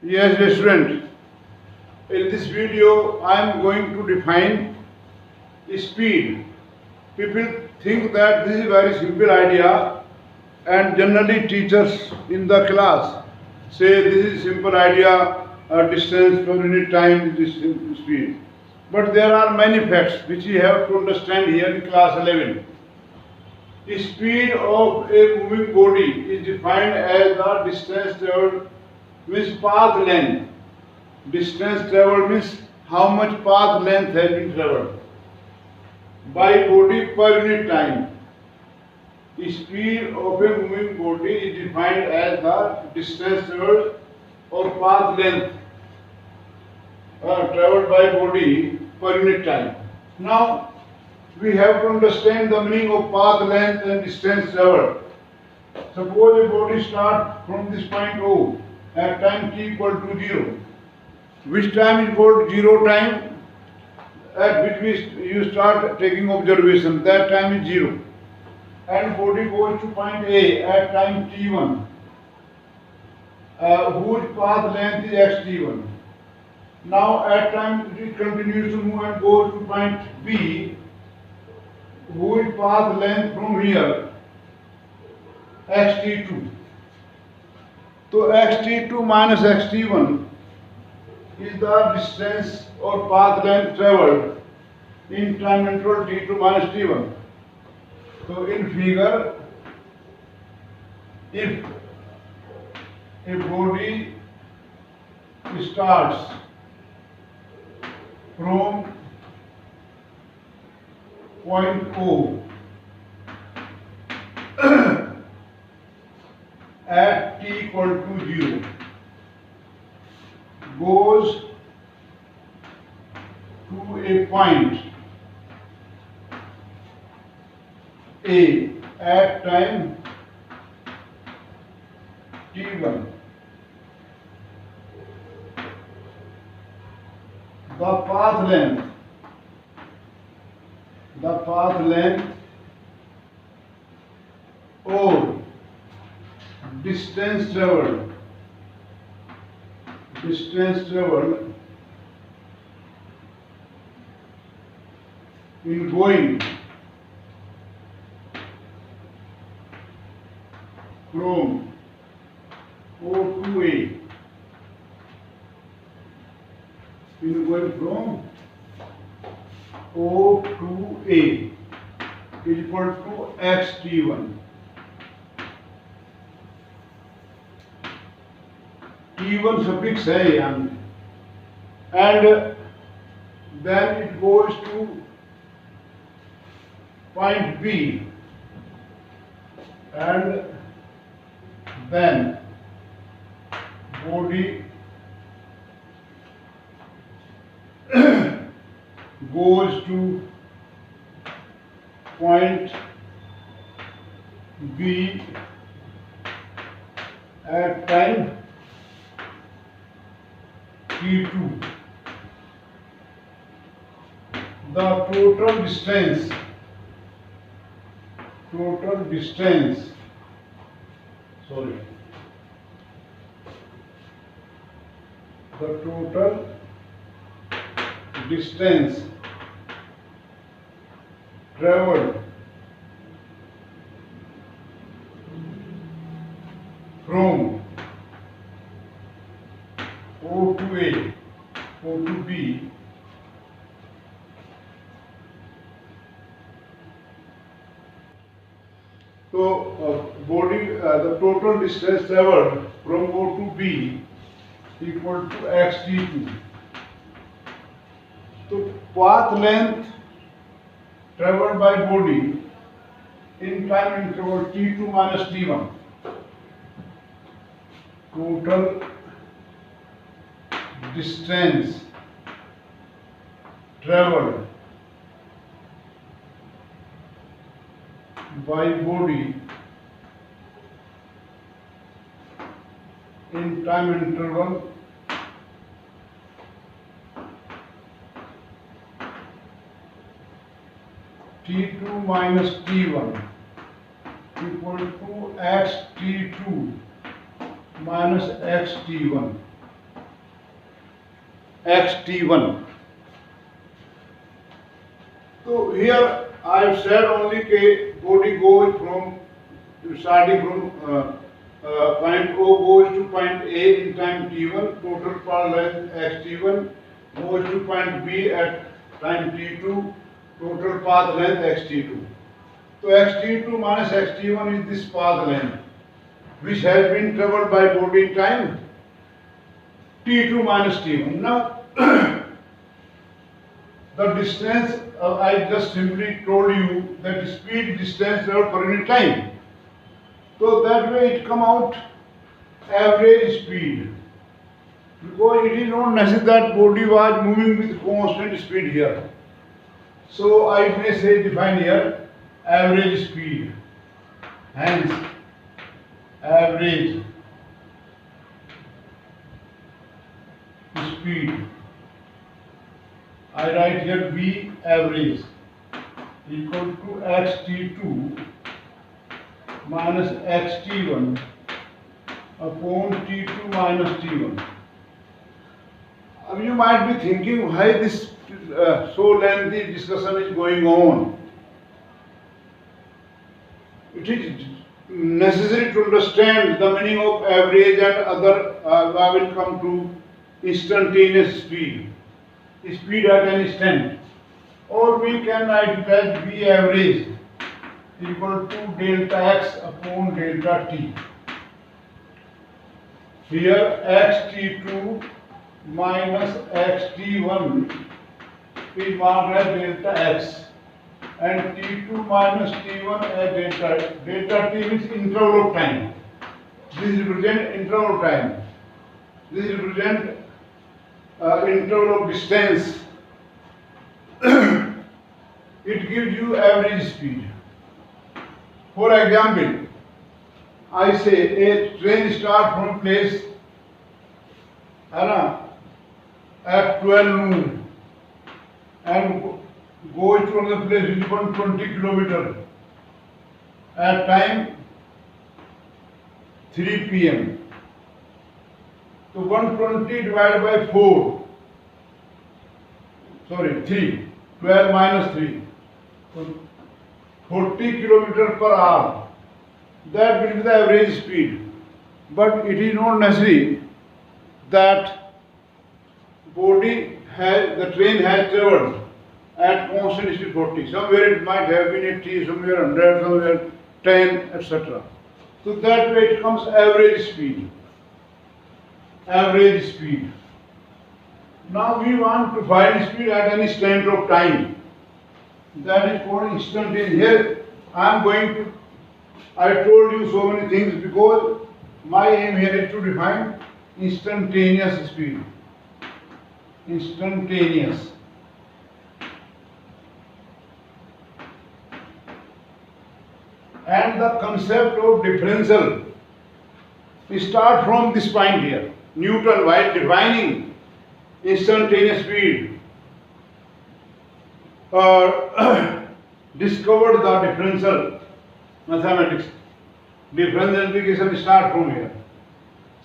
Yes, dear student. In this video, I am going to define speed. People think that this is a very simple idea, and generally teachers in the class say this is simple idea, distance per unit time, this speed. But there are many facts which we have to understand here in class 11. The speed of a moving body is defined as the distance traveled with path length. Distance traveled means how much path length has been traveled by body per unit time. The speed of a moving body is defined as the distance traveled or path length traveled by body per unit time. Now we have to understand the meaning of path length and distance traveled. Suppose a body starts from this point O at time t equal to 0. Which time is called 0 time? At which you start taking observation, that time is 0. And body goes to point A at time t1, whose path length is xt1. Now at time it continues to move and goes to point B, whose path length from here xt2. So xt2 minus xt1 is the distance or path length traveled in time interval t2 minus t1. So in figure, if a body starts from point O at t equal to 0, goes to a point A at time t1. The path length or distance traveled in going from O to A, O to A is equal to xt1. t1 suffix है यहाँ में, and then it goes to point B, and then body goes to point B at time t2. The total distance traveled from O to A, O to B, so the total distance traveled from O to B equal to xt2. So path length traveled by body in time interval t2 minus t1, total distance traveled by body in time interval t2 minus t1 equal to xt2 minus xt1. xt1. So here I have said only that body goes from starting from point O goes to point A in time t1, total path length xt1 goes to point B at time t2, total path length xt2. So xt2 minus xt1 is this path length which has been traveled by body in time t2 minus t1. Now the distance I just simply told you that speed distance traveled per unit time. So that way it come out average speed, because it is not necessary that body was moving with constant speed here. So I may say define here average speed. Hence average speed. I write here V average equal to xt2 minus xt1 upon t2 minus t1. You might be thinking why this so lengthy discussion is going on. It is necessary to understand the meaning of average and other. I will come to instantaneous speed, speed at an instant, or we can write it as V average equal to delta x upon delta t. Here xt2 minus xt1 is marked as delta x and t2 minus t1 as delta t means interval of time. This represents interval time. This represents interval of distance. It gives you average speed. For example, I say a train starts from place at 12 noon and goes to another place which is 120 kilometers at time 3 p.m. So 120 divided by 4, sorry 3, 12 minus 3. So 40 kilometers per hour. That will be the average speed. But it is not necessary that the train has traveled at constant speed 40. Somewhere it might have been 80, somewhere 100, somewhere 10, etc. So that way it comes average speed. Average speed. Now we want to find speed at any instant of time. That is called instantaneous. Here I told you so many things because my aim here is to define instantaneous speed. Instantaneous. And the concept of differential. We start from this point here. Newton, while defining instantaneous speed, discovered the differential mathematics. Differential integration start from here.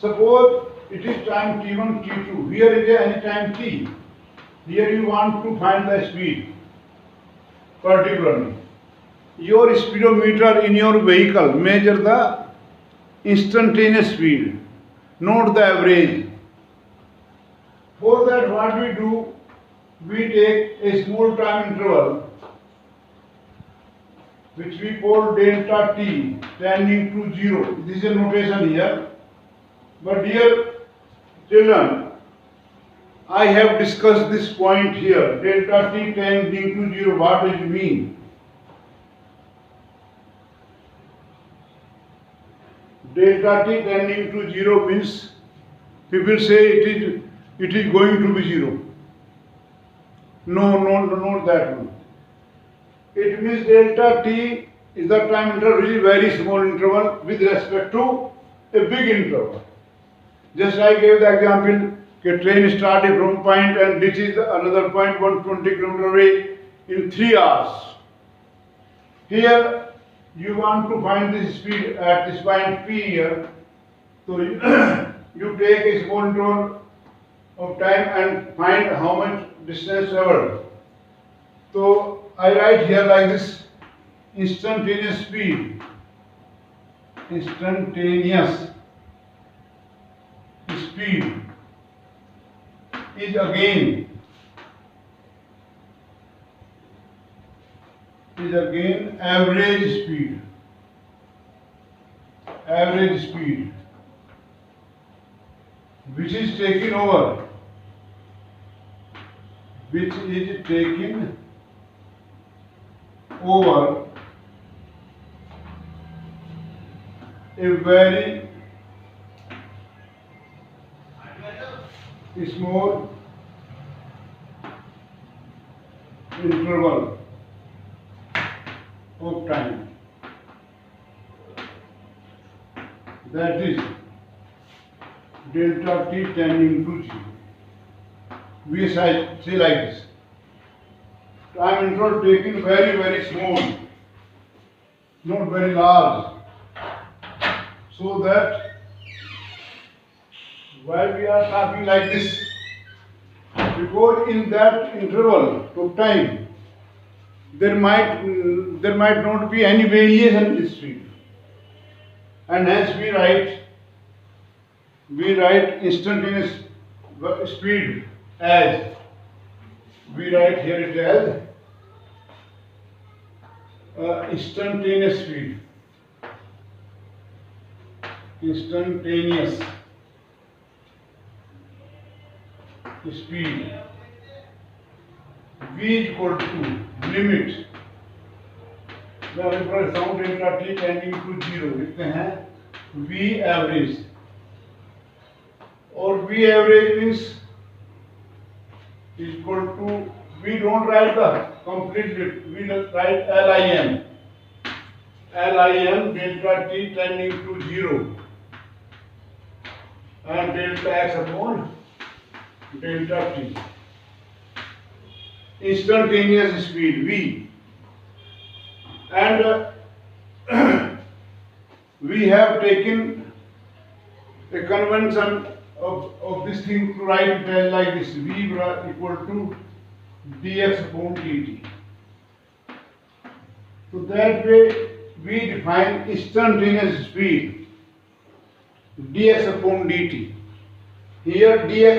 Suppose it is time t1, t2. Here is any time t. Here you want to find the speed. Particularly, your speedometer in your vehicle measure the instantaneous speed, not the average. For that, what we do, we take a small time interval which we call delta t tending to 0. This is a notation here. But dear children, I have discussed this point here, delta t tending to 0. What does it mean? Delta t tending to 0 means people say it is going to be 0. No, not that one. It means delta t is the time interval which is very small interval with respect to a big interval. Just I gave the example, a train started from point and this is another point 120 km away in 3 hours. Here you want to find this speed at this point P here. So you take a small interval of time and find how much distance traveled. So I write here like this: instantaneous speed. Instantaneous speed is again average speed. Average speed which is taken over a very small interval of time, that is delta t tending to 0. We say like this: time interval taken very small, not very large, so that why we are talking like this, because in that interval of time there might not be any variation in speed, and hence we write instantaneous speed as, we write here it as instantaneous speed. Instantaneous speed v equal to limit साउंड delta t tending to 0 लिखते हैं v average, और v average means equal to, we don't write the complete bit, we write lim delta t tending to 0 and delta x upon delta t. Instantaneous speed v, and we have taken a convention of this thing to write it as like this: v equal to dx upon dt. So that way we define instantaneous speed dx upon dt. Here dx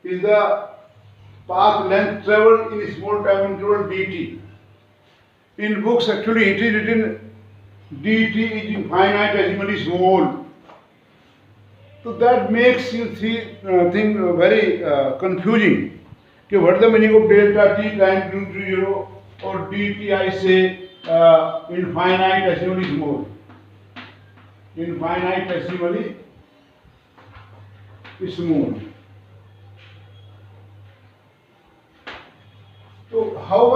is the path length traveled in small time interval dt. In books actually it is written dt is infinitesimally small. So that makes you think very confusing. Okay, what is the meaning of delta t tending to 0 or dt? I say infinitesimally small. Infinitesimally small. So how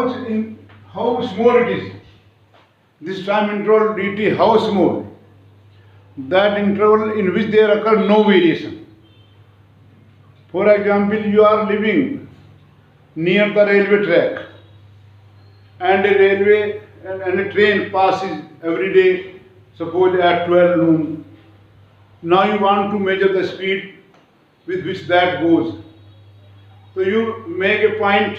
small it is? This time interval dt, how small? That interval in which there occur no variation. For example, you are living near the railway track, and a train passes every day, suppose at 12 noon. Now you want to measure the speed with which that goes. So you make a point,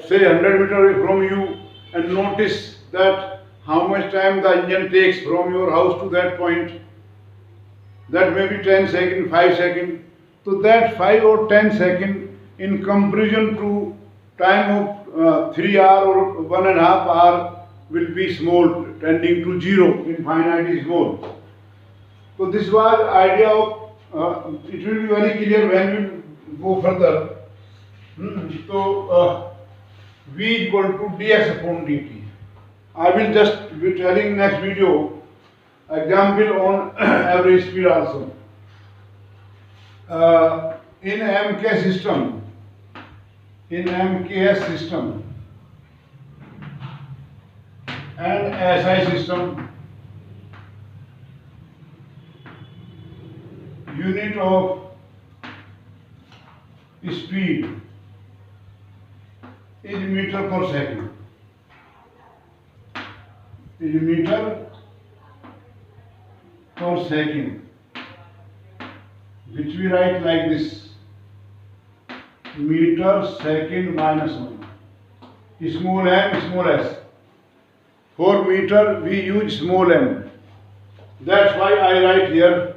say 100 meters away from you, and notice that how much time the engine takes from your house to that point. That may be 10 seconds, 5 seconds. So that 5 or 10 seconds in comparison to time of 3 hours or 1.5 hours will be small, tending to 0, infinite is small. So this was the idea of, it will be very clear when we go further. So v equal to dx upon dt. I will just be telling next video example on average speed also. In MKS system, and SI system, unit of speed is meter per second. Is meter per second, which we write like this: meter second minus 1. Small m, small s. For meter we use small m. That's why I write here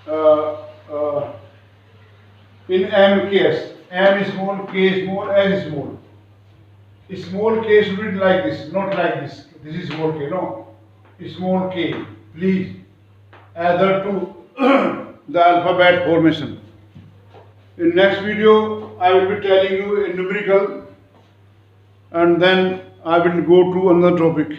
uh, uh, in m case. M is small, k is small, s is small. Small k should be like this, not like this. This is small k, no. Small k, please. Add to the alphabet formation. In next video, I will be telling you a numerical, and then I will go to another topic.